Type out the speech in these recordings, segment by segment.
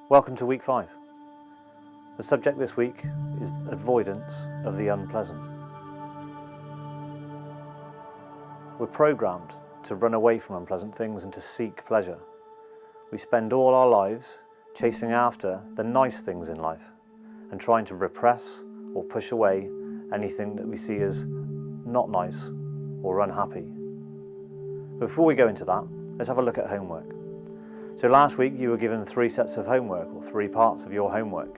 Welcome to week 5. The subject this week is avoidance of the unpleasant. We're programmed to run away from unpleasant things and to seek pleasure. We spend all our lives chasing after the nice things in life and trying to repress or push away anything that we see as not nice or unhappy. Before we go into that, let's have a look at homework. So last week you were given 3 sets of homework, or 3 parts of your homework.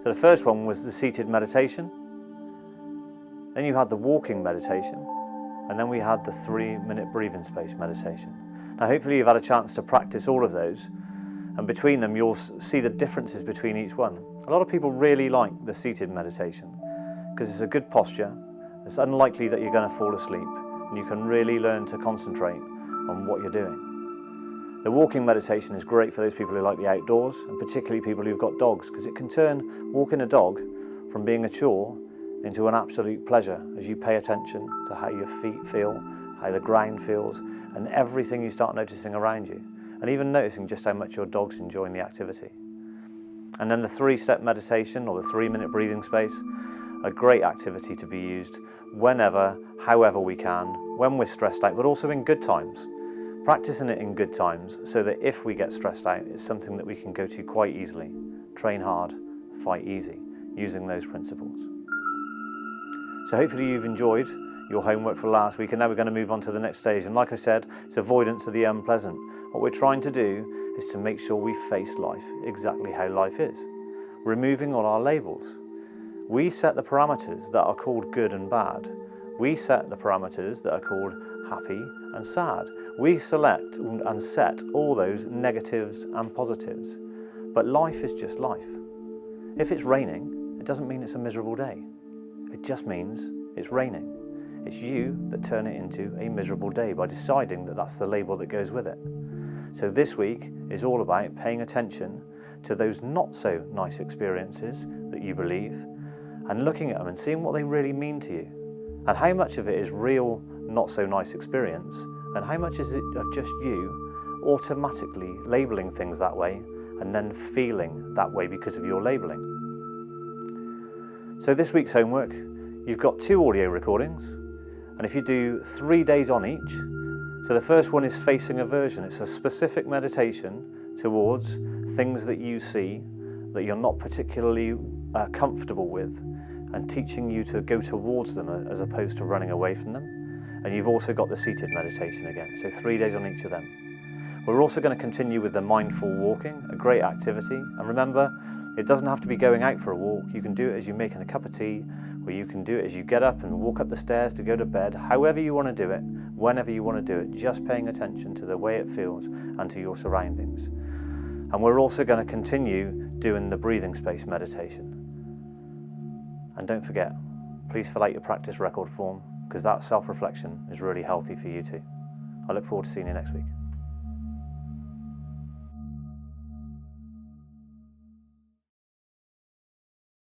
So the first one was the seated meditation, then you had the walking meditation, and then we had the 3-minute breathing space meditation. Now hopefully you've had a chance to practice all of those, and between them you'll see the differences between each one. A lot of people really like the seated meditation because it's a good posture, it's unlikely that you're going to fall asleep, and you can really learn to concentrate on what you're doing. The walking meditation is great for those people who like the outdoors, and particularly people who've got dogs, because it can turn walking a dog from being a chore into an absolute pleasure as you pay attention to how your feet feel, how the ground feels, and everything you start noticing around you, and even noticing just how much your dog's enjoying the activity. And then the 3-step meditation, or the 3-minute breathing space, a great activity to be used whenever, however we can, when we're stressed out, but also in good times. Practicing it in good times so that if we get stressed out, it's something that we can go to quite easily. Train hard, fight easy, using those principles. So hopefully you've enjoyed your homework for last week, and now we're going to move on to the next stage. And like I said, it's avoidance of the unpleasant. What we're trying to do is to make sure we face life exactly how life is, removing all our labels. We set the parameters that are called good and bad. We set the parameters that are called happy and sad. We select and set all those negatives and positives. But life is just life. If it's raining, it doesn't mean it's a miserable day. It just means it's raining. It's you that turn it into a miserable day by deciding that that's the label that goes with it. So this week is all about paying attention to those not so nice experiences that you believe, and looking at them and seeing what they really mean to you, and how much of it is real not so nice experience, and how much is it of just you automatically labeling things that way and then feeling that way because of your labeling. So this week's homework, you've got 2 audio recordings, and if you do 3 days on each, so the first one is facing aversion. It's a specific meditation towards things that you see that you're not particularly comfortable with, and teaching you to go towards them as opposed to running away from them. And you've also got the seated meditation again, so 3 days on each of them. We're also going to continue with the mindful walking, a great activity. And remember, it doesn't have to be going out for a walk. You can do it as you're making a cup of tea, or you can do it as you get up and walk up the stairs to go to bed. However you want to do it, whenever you want to do it, just paying attention to the way it feels and to your surroundings. And we're also going to continue doing the breathing space meditation. And don't forget, please fill out your practice record form, because that self-reflection is really healthy for you too. I look forward to seeing you next week.